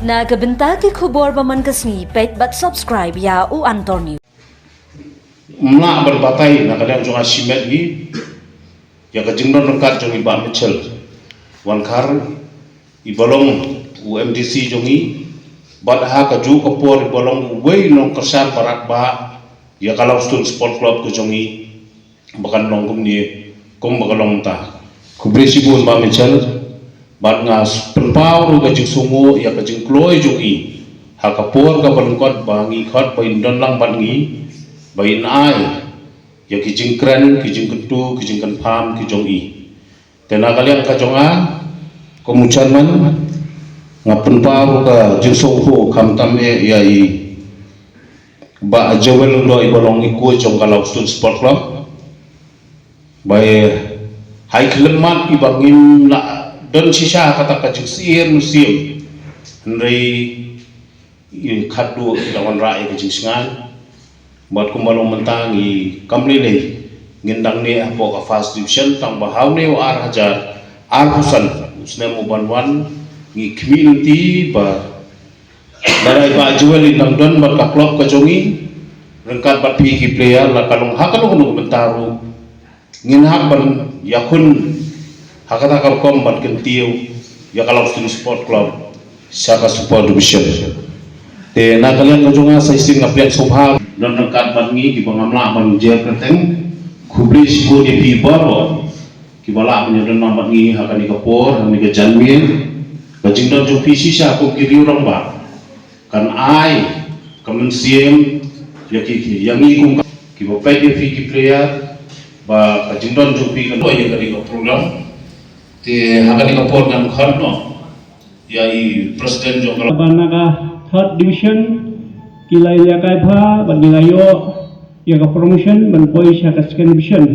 Na kabenta ki khubor baman kasni pet bat subscribe ya u Anton News. Mla berbatai na kalian jong asimet gi ya kajingdon lengkat jong iba Mitchell wankar ibalong UMDC jongi badha kaju kapor ibalong wei nong kersar barat ba ya kalau stun sport club ke jongi bakan nongkum ni kum bakalong ta kubresi bu iba Mitchell bad ngas penpau ru kajing sungu ya kajing kloi jongi ha kapor ka balengkot bangi khot bain don lang bangi bain ai ya kijing kren kijing kentu kijing kenpam kijong i tena kalian kajonga kemudian man ngapen paru ka jingsong ho kam tam ya i ba jawel do i bolong iku jong kalau stun sport club bae hai klemat i bangim la don sisa kata kajing sir musim ndai i khadu lawan rai kajing singan buat kumbalong mentang i kamli le ngendang ne apo ka fast division tang bahau ne ar hajar ar husan usne mo banwan ngi community ba darai ba jual indang don ba ka club ka jongi rengkat bat pi ki player la kalong hakalong no bentaru ngin hak ban yakun hakata ka kom ban kentiu ya kalau sport club saka sport division te na kalian kajonga sa ising ngapian subha don rengkat bangi ki bangamla ban jer keteng kubri sibo di bibaro ki bala menyodon nambat ngi hakani kapor ni ke janmin kajing don jo pisi sa ko kiri orang ba kan ai kamen siem ya ki yang i kum ki bo pai ke fi ki player ba kajing don jo pi kan ya kali ko program te hakani kapor kan khonno ya i president jo kala banaka third division kilai ya kai pha ban gilayo ya ka promotion ban boy sa ka second division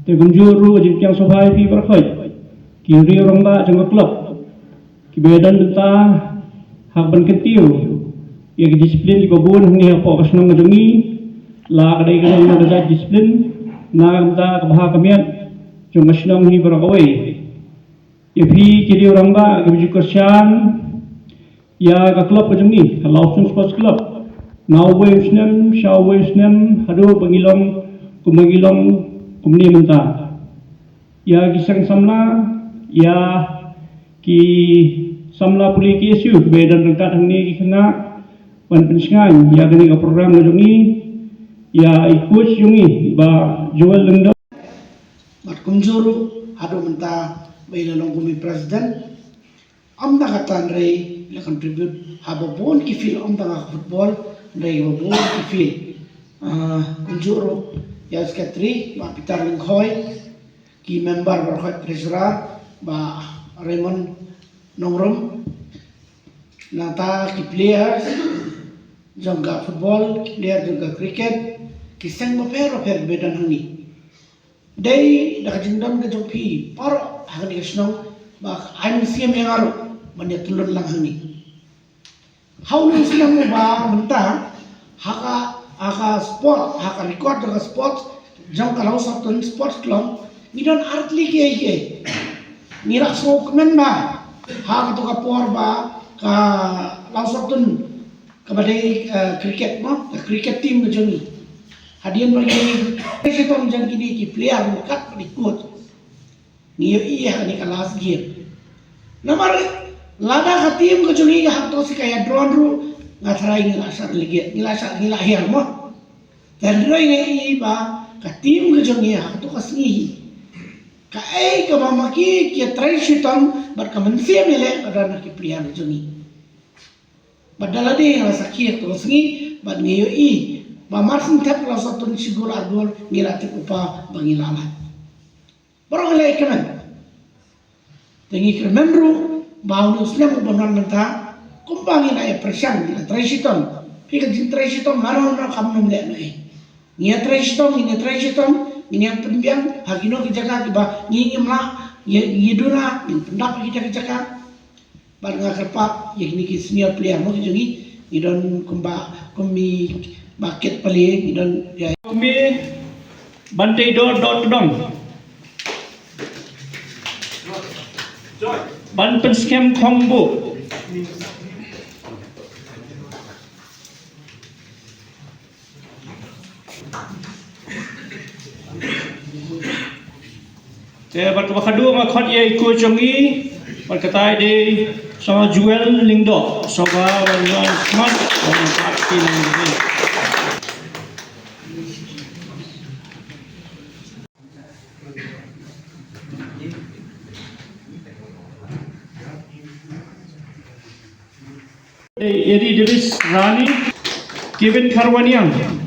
te gunjuru jing kyang sobai pi berkhoi ki ri rongba jang club ki bedan benta hak ban kentiu ya ki disiplin ki babun ni ha po kasnong ngajongi la kadai kadai na da disiplin na benta ka bha kamiat jong kasnong ni berakawai ya pi ki ri rongba ki jukursian ya ka club kajongi Lawson Sports Club now Wesnem Shaw Wesnem hado pangilong kumagilong kumni menta ya kisang samla ya ki samla puli KSU bedan rengkat hangni ki kena wan pensingan ya gani ka program ngajongi ya ikut jungi ba jual lendo mat kumjuru hado menta baila long kumi president amda katan rei le contribute habobon ki feel amda football rei habobon ki feel kumjuru ya sekretari ba Peter Lengkhoy ki member berkhot treasurer ba Raymond Nongrom nata ki players jangga football player jangga cricket ki sang mo pero bedan hangni dai da jingdon ke jopi par hangni snong ba ai museum yang aro manya tulun lang hangni how ni silang mo ba menta haka sport haka record daga sport jang kalau sabton sports club midon artli ke nira so men ba haka to kapor ba ka law sabton ka badai cricket mo cricket team na joni hadian bagi seton jang kini ki player kat ikut niyo iya ni kalas game namar lada ka team ka joni ka hakto si kaya drone ru ngatrai ngilasar ligi ngilahir mo dan drone ngi ba ka team ka joni hakto ka singi ka ai ka mamaki ki trai shitam bar ka mansia mele ada na ki player joni badala de rasa ki to singi bad ngiyo i ba marsin tap la satun sigol adol ngilati upa bangilama barang lay kaman tengi kremendru baunu slam bonan menta kumpangin ay presang na tresiton pika din tresiton maron na kamnom le na niya tresiton niya penbiang hagino ki jaga ki ba ngingimla yiduna pendap kita ki jaga bar nga kerpa yakni ki senior player mo ki jogi idon kumbi bakit pali idon ya kami bantai dot dong ban pen scam combo Te bat bakadu ma khot ye ku chongi bat katai de sama Juel Lingdo soba wan smart wan parti nang de. Eri Davis Rani Kevin Karwaniang